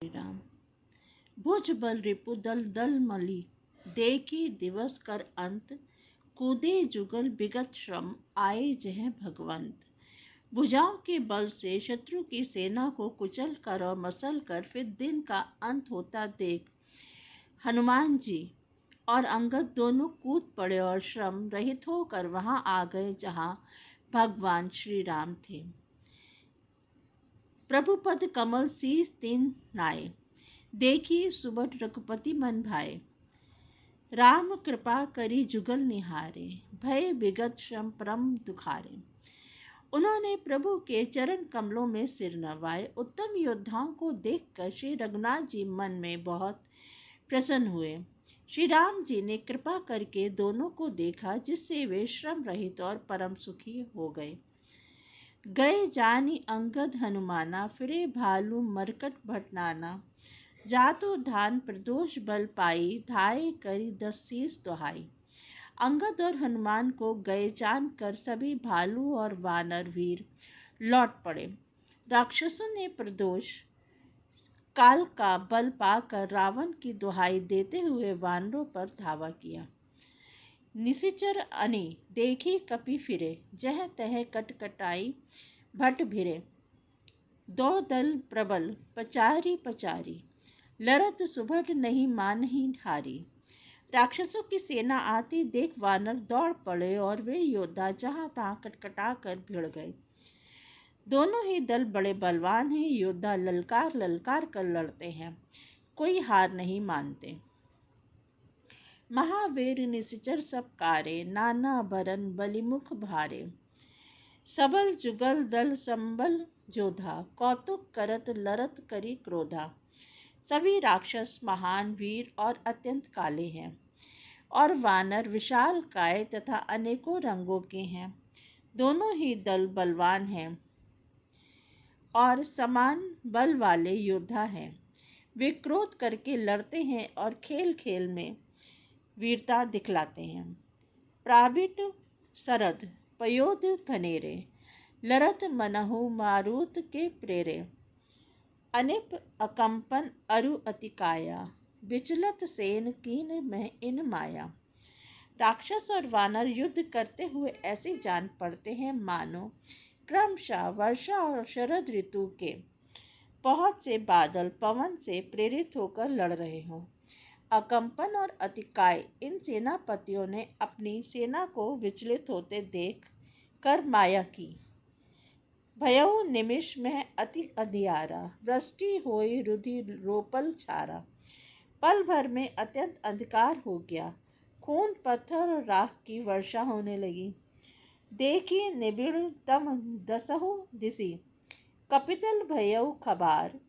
राम। भुज बल रिपु दल दल मली, देखी दिवस कर अंत, कूदे जुगल बिगत श्रम, आए जह भगवंत। भुजाओं के बल से शत्रु की सेना को कुचल कर और मसल कर फिर दिन का अंत होता देख हनुमान जी और अंगद दोनों कूद पड़े और श्रम रहित होकर वहां आ गए जहां भगवान श्री राम थे। प्रभुपद कमल शीस तीन नाए, देखी सुबह रघुपति मन भाए। राम कृपा करी जुगल निहारे, भय विगत श्रम परम दुखारे। उन्होंने प्रभु के चरण कमलों में सिर नवाए। उत्तम योद्धाओं को देखकर श्री रघुनाथ जी मन में बहुत प्रसन्न हुए। श्री राम जी ने कृपा करके दोनों को देखा, जिससे वे श्रम रहित और परम सुखी हो गए। गए जानी अंगद हनुमाना, फिरे भालू मरकट भटनाना। जातु धान प्रदोष बल पाई, धाये करी 10 शीस दुहाई। अंगद और हनुमान को गए जान कर सभी भालू और वानर वीर लौट पड़े। राक्षसों ने प्रदोष काल का बल पाकर रावण की दुहाई देते हुए वानरों पर धावा किया। निशिचर अने देखी कपि फिरे, जह तह कटकटाई भट भिरे। दो दल प्रबल पचारी पचारी, लरत सुभट नहीं मानही हारी। राक्षसों की सेना आती देख वानर दौड़ पड़े और वे योद्धा जहां तहां कटकटा कर भिड़ गए। दोनों ही दल बड़े बलवान हैं। योद्धा ललकार ललकार कर लड़ते हैं, कोई हार नहीं मानते। महावीर निशिचर सब कारे, नाना बरन बलिमुख भारे। सबल जुगल दल संबल जोधा, कौतुक करत लरत करी क्रोधा। सभी राक्षस महान वीर और अत्यंत काले हैं, और वानर विशाल काय तथा अनेकों रंगों के हैं। दोनों ही दल बलवान हैं और समान बल वाले योद्धा हैं। वे क्रोध करके लड़ते हैं और खेल खेल में वीरता दिखलाते हैं। प्राबिट सरद पयोध घनेरे, लरत मनहु मारुत के प्रेरे। अनिप अकंपन अरु अतिकाया, विचलत सेन कीन में इन माया। राक्षस और वानर युद्ध करते हुए ऐसे जान पड़ते हैं मानो क्रमशः वर्षा और शरद ऋतु के बहुत से बादल पवन से प्रेरित होकर लड़ रहे हों। अकंपन और अतिकाय इन सेनापतियों ने अपनी सेना को विचलित होते देख कर माया की। भयउ निमिष में अति अंधियारा, वृष्टि होई रुधि रोपल छारा। पल भर में अत्यंत अंधकार हो गया, खून पत्थर और राख की वर्षा होने लगी। देखी निबिड़ तम दसहु दिसी, कपितल भयउ खबार।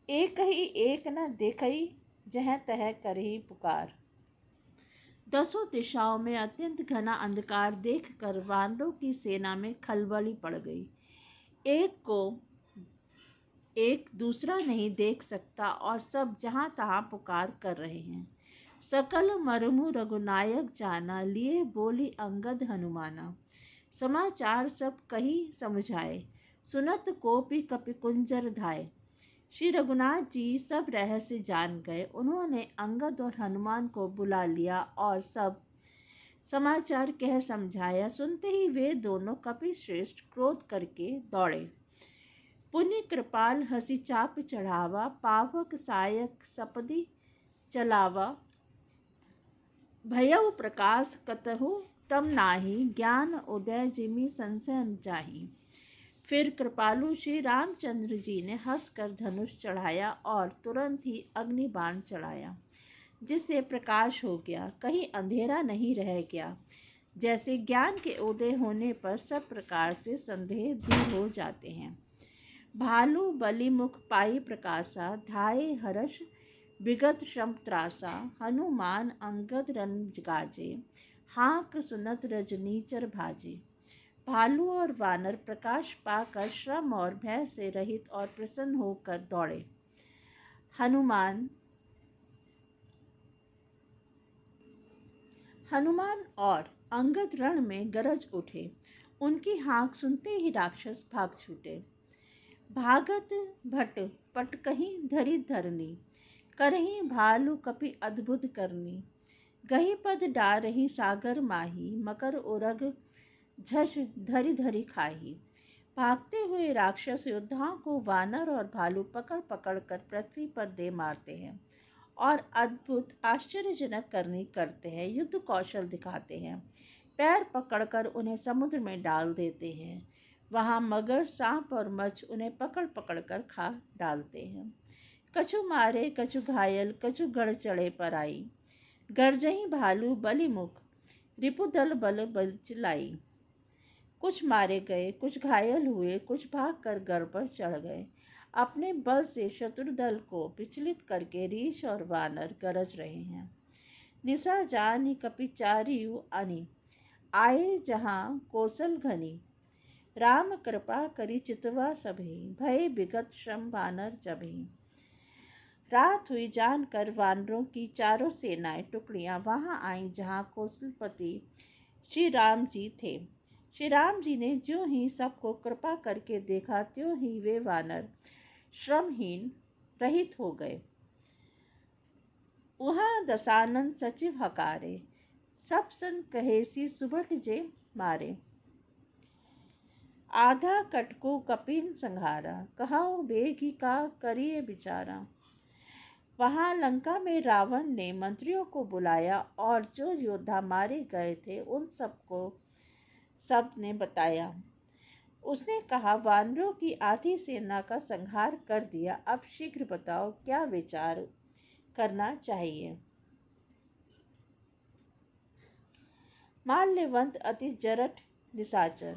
एक ही एक न देखई, जह तह करही पुकार। दसों दिशाओं में अत्यंत घना अंधकार देखकर वानरों की सेना में खलबली पड़ गई। एक को एक दूसरा नहीं देख सकता और सब जहां तहां पुकार कर रहे हैं। सकल मरमु रघुनायक जाना, लिए बोली अंगद हनुमाना। समाचार सब कही समझाए, सुनत कोपी कपिकुंजर धाय। श्री रघुनाथ जी सब रहस्य जान गए। उन्होंने अंगद और हनुमान को बुला लिया और सब समाचार कह समझाया। सुनते ही वे दोनों कपि श्रेष्ठ क्रोध करके दौड़े। पुण्य कृपाल हंसी चाप चढ़ावा, पावक सायक सपदी चलावा। भयउ प्रकाश कतहु तम नाही, ज्ञान उदय जिमि संशय जाहि। फिर कृपालु श्री रामचंद्र जी ने हंसकर धनुष चढ़ाया और तुरंत ही अग्नि बाण चढ़ाया, जिससे प्रकाश हो गया, कहीं अंधेरा नहीं रह गया। जैसे ज्ञान के उदय होने पर सब प्रकार से संदेह दूर हो जाते हैं। भालू बलि मुख पाई प्रकाशा, धाये हर्ष विगत श्रम त्रासा। हनुमान अंगद रन गाजे, हाँक सुनत रजनीचर भाजे। भालू और वानर प्रकाश पाकर श्रम और भय से रहित और प्रसन्न होकर दौड़े। हनुमान और अंगद रण में गरज उठे। उनकी हाँक सुनते ही राक्षस भाग छूटे। भागत भट पट कहीं धरी धरनी, करही भालू कपि अद्भुत करनी। गही पद डारही सागर माही, मकर उरग झस धरी धरी खाही। भागते हुए राक्षस योद्धाओं को वानर और भालू पकड़ पकड़ कर पृथ्वी पर दे मारते हैं और अद्भुत आश्चर्यजनक करनी करते हैं, युद्ध कौशल दिखाते हैं। पैर पकड़कर उन्हें समुद्र में डाल देते हैं। वहाँ मगर, सांप और मच्छ उन्हें पकड़ पकड़ कर खा डालते हैं। कछु मारे कछु घायल, कछु गढ़ चढ़े पर आई। गरजही भालू बलिमुख, रिपुदल बल बल चलाई। कुछ मारे गए, कुछ घायल हुए, कुछ भाग कर गढ़ पर चढ़ गए। अपने बल से शत्रुदल को विचलित करके रीछ और वानर गरज रहे हैं। निशा जानी कपिचारियु अनि, आए जहाँ कौशल घनी। राम कृपा करी चितवा सभी, भय विगत श्रम वानर जभी। रात हुई जानकर वानरों की चारों सेनाएं टुकड़ियां वहां आईं जहां कौशलपति श्री राम जी थे। श्री राम जी ने ज्यों ही सबको कृपा करके देखा, त्यों ही वे वानर श्रमहीन रहित हो गए। वहाँ दशानन सचिव हकारे, सब सन कहेसी सुबह जे मारे। आधा कटको कपिन संघारा, कहाओ बेगी का करिए बिचारा। वहाँ लंका में रावण ने मंत्रियों को बुलाया और जो योद्धा मारे गए थे उन सब ने बताया। उसने कहा, वानरों की आधी सेना का संहार कर दिया, अब शीघ्र बताओ क्या विचार करना चाहिए। माल्यवंत अति जरठ निशाचर,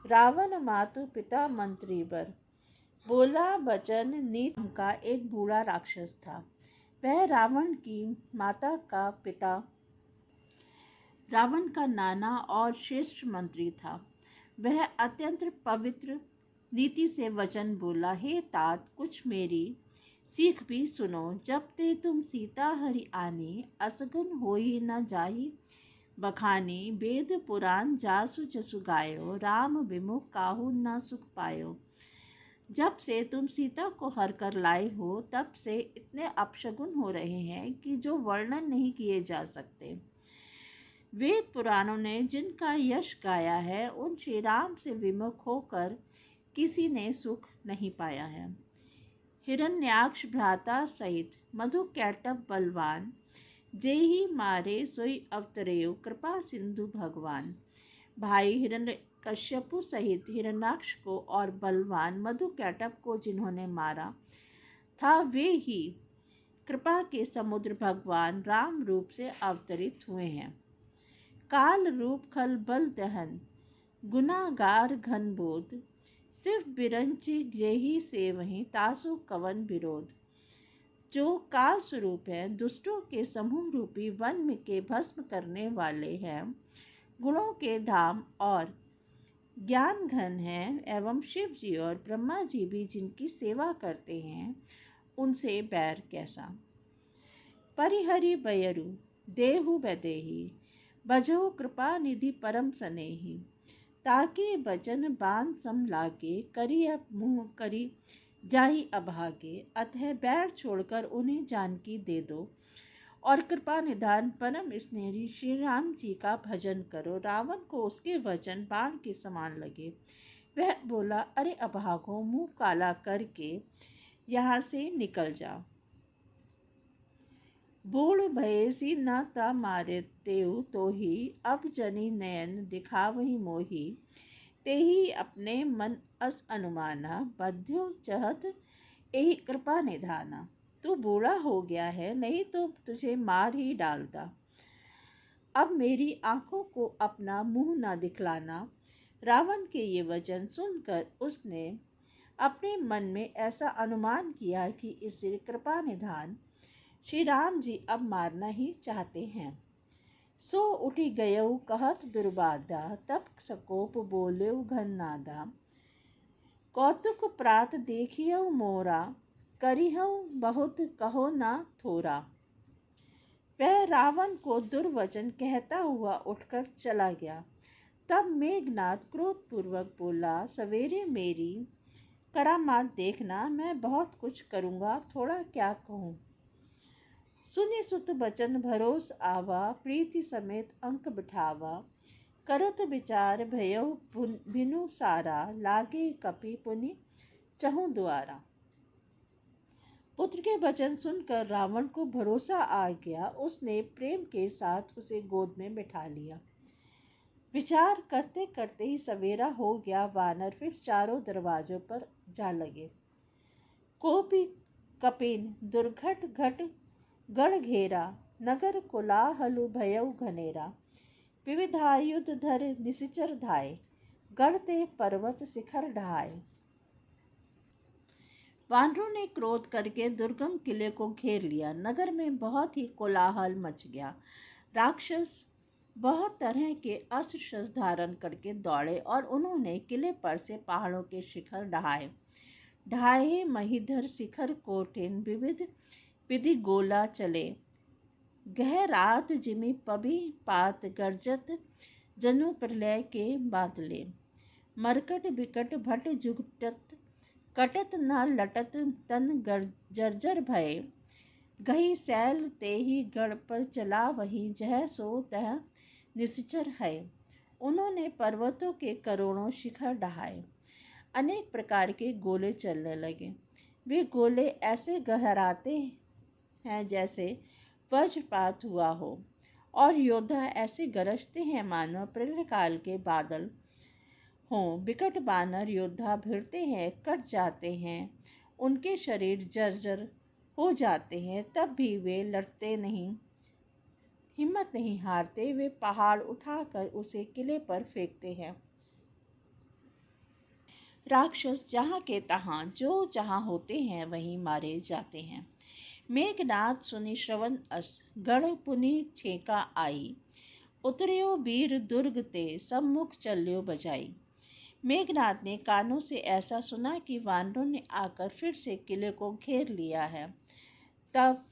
रावण मातु पिता मंत्री बर। बोला बचन नीत का एक बूढ़ा राक्षस था। वह रावण की माता का पिता, रावण का नाना और श्रेष्ठ मंत्री था। वह अत्यंत पवित्र नीति से वचन बोला, हे तात, कुछ मेरी सीख भी सुनो। जब ते तुम सीता हरि आने, असगुन होई न जाही बखानी। वेद पुराण जासु जसु गायो, राम विमुख काहू न सुख पायो। जब से तुम सीता को हर कर लाए हो, तब से इतने अपशगुन हो रहे हैं कि जो वर्णन नहीं किए जा सकते। वेद पुराणों ने जिनका यश गाया है, उन श्री राम से विमुख होकर किसी ने सुख नहीं पाया है। हिरण्याक्ष भ्राता सहित मधु कैटभ बलवान, जेहि मारे सोई अवतरेव कृपा सिंधु भगवान। भाई हिरण्यकश्यपु सहित हिरण्याक्ष को और बलवान मधु कैटभ को जिन्होंने मारा था, वे ही कृपा के समुद्र भगवान राम रूप से अवतरित हुए हैं। काल रूप खल बल दहन, गुनागार घन बोध। सिर्फ बिरंची जेहि से वहीं, तासु कवन विरोध। जो काल स्वरूप है, दुष्टों के समूह रूपी वन में के भस्म करने वाले हैं, गुणों के धाम और ज्ञान घन है, एवं शिव जी और ब्रह्मा जी भी जिनकी सेवा करते हैं, उनसे बैर कैसा। परिहरि बयरु देहु वैदेही, बजहु कृपा निधि परम सनेही। ताके बचन बान सम लागे, करी अब मुँह करी जाहि अभागे। अतः बैर छोड़कर उन्हें जानकी दे दो और कृपा निधान परम स्नेही श्री राम जी का भजन करो। रावण को उसके वचन बाण के समान लगे। वह बोला, अरे अभागो, मुंह काला करके यहाँ से निकल जा। बूढ़ भयेसी न ता मारे तेऊ तोही, अब जनी नयन दिखावही मोही। तेही अपने मन अस अनुमाना, बध्यो चहत यही कृपा निधाना। तू बूढ़ा हो गया है, नहीं तो तुझे मार ही डालता। अब मेरी आंखों को अपना मुंह न दिखलाना। रावण के ये वचन सुनकर उसने अपने मन में ऐसा अनुमान किया कि इसे कृपा निधान श्री राम जी अब मारना ही चाहते हैं। सो उठी गयऊ कहत दुर्बाधा, तब सकोप बोलेऊ घन नादा। कौतुक प्रात देखियऊ मोरा, करिहऊ बहुत कहो ना थोरा। वह रावण को दुर्वचन कहता हुआ उठकर चला गया। तब मेघनाथ क्रोधपूर्वक बोला, सवेरे मेरी करामात देखना, मैं बहुत कुछ करूँगा, थोड़ा क्या कहूँ। सुनि सुत बचन भरोस आवा, प्रीति समेत अंक बिठावा। करत विचार भयो भिनु सारा, लागे कपि पुनि चहु द्वारा। पुत्र के वचन सुनकर रावण को भरोसा आ गया। उसने प्रेम के साथ उसे गोद में बिठा लिया। विचार करते करते ही सवेरा हो गया। वानर फिर चारों दरवाजों पर जा लगे। कोपी कपिन दुर्घट घट गढ़ घेरा, नगर कोलाहलु भयउ घनेरा। विविधायुध धर निशिचर धाय, गढ़ते पर्वत शिखर ढहाए। वानरों ने क्रोध करके दुर्गम किले को घेर लिया। नगर में बहुत ही कोलाहल मच गया। राक्षस बहुत तरह के अस्त्र शस्त्र धारण करके दौड़े और उन्होंने किले पर से पहाड़ों के शिखर ढहाए। ढाए महीधर शिखर कोटिन, विविध विधि गोला चले। गह रात जिमि पबि पात, गर्जत जनु प्रलय के बादले। मरकट बिकट भट जुगटत, कटत न लटत तन जर्जर भय। गही सैल तेहि गढ़ पर चला, वही जह सो तह निश्चर है। उन्होंने पर्वतों के करोड़ों शिखर ढहाए। अनेक प्रकार के गोले चलने लगे। वे गोले ऐसे गहराते हैं जैसे वज्रपात हुआ हो, और योद्धा ऐसे गरजते हैं मानो प्रलय काल के बादल हों। विकट बानर योद्धा भिड़ते हैं, कट जाते हैं, उनके शरीर जर्जर हो जाते हैं, तब भी वे लड़ते नहीं, हिम्मत नहीं हारते। वे पहाड़ उठाकर उसे किले पर फेंकते हैं। राक्षस जहाँ के तहाँ जो जहाँ होते हैं वहीं मारे जाते हैं। मेघनाथ सुनि श्रवण अस, गढ़ पुनि छेका आई। उतर्यो वीर दुर्ग ते, सम्मुख चल्यो बजाई। मेघनाथ ने कानों से ऐसा सुना कि वानरों ने आकर फिर से किले को घेर लिया है। तब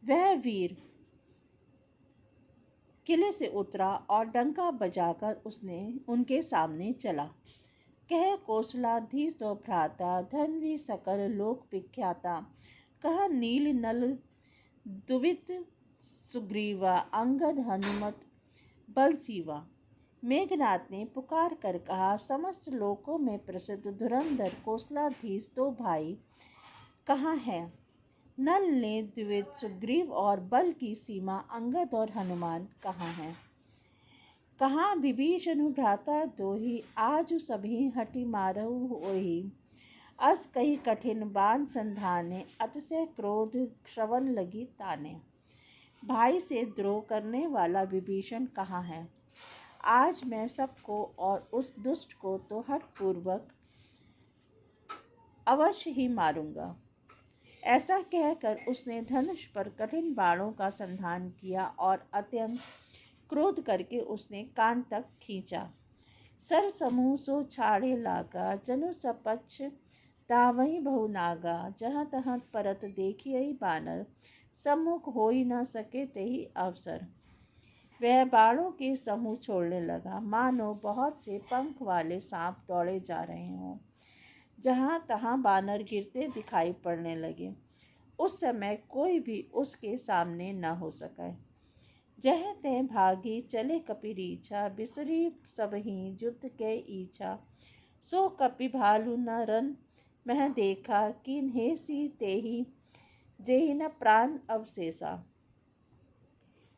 वह वीर किले से उतरा और डंका बजाकर उसने उनके सामने चला। कह कौशलाधीश तो भ्राता, धनवी सकल लोक विख्याता। कह नील नल दुवित सुग्रीवा, अंगद हनुमत बल सीवा। मेघनाथ ने पुकार कर कहा, समस्त लोकों में प्रसिद्ध धुरंधर कौशलाधीश दो भाई कहाँ हैं? नल ने द्विविद सुग्रीव और बल की सीमा अंगद और हनुमान कहाँ हैं? कहाँ विभीषण भ्राता दोही, आज सभी हटि मारहु होही। अस कही कठिन बाण संधाने, अतिशय क्रोध श्रवण लगी ताने। भाई से द्रोह करने वाला विभीषण कहाँ है? आज मैं सबको और उस दुष्ट को तो हठपूर्वक अवश्य ही मारूंगा। ऐसा कहकर उसने धनुष पर कठिन बाणों का संधान किया और अत्यंत क्रोध करके उसने कान तक खींचा। सर समूह सो छाड़े लागा, जनु सपक्ष तावही बहु नागा। जहाँ तहाँ परत देखिए बानर, सम्मुख हो ही न सके तेहि अवसर। वह बाणों के समूह छोड़ने लगा, मानो बहुत से पंख वाले सांप दौड़े जा रहे हों। जहाँ तहाँ बानर गिरते दिखाई पड़ने लगे। उस समय कोई भी उसके सामने न हो सका। जह ते भागी चले कपि रीछा, बिसरी सबहि युद्ध के इच्छा। सो कपि भालु न रन मह देखा, किन्हे सी तेहि जेहि न प्राण अवशेषा।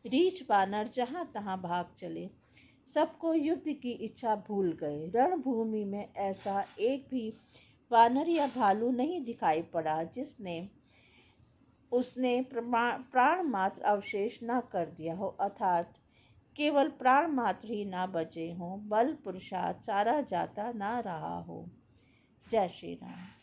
रीछ बानर जहाँ तहाँ भाग चले, सबको युद्ध की इच्छा भूल गए। रणभूमि में ऐसा एक भी वानर या भालू नहीं दिखाई पड़ा जिसने उसने प्राण मात्र अवशेष न कर दिया हो, अर्थात केवल प्राण मात्र ही ना बचे हों, बल पुरुषार्थ सारा जाता ना रहा हो। जय श्री राम।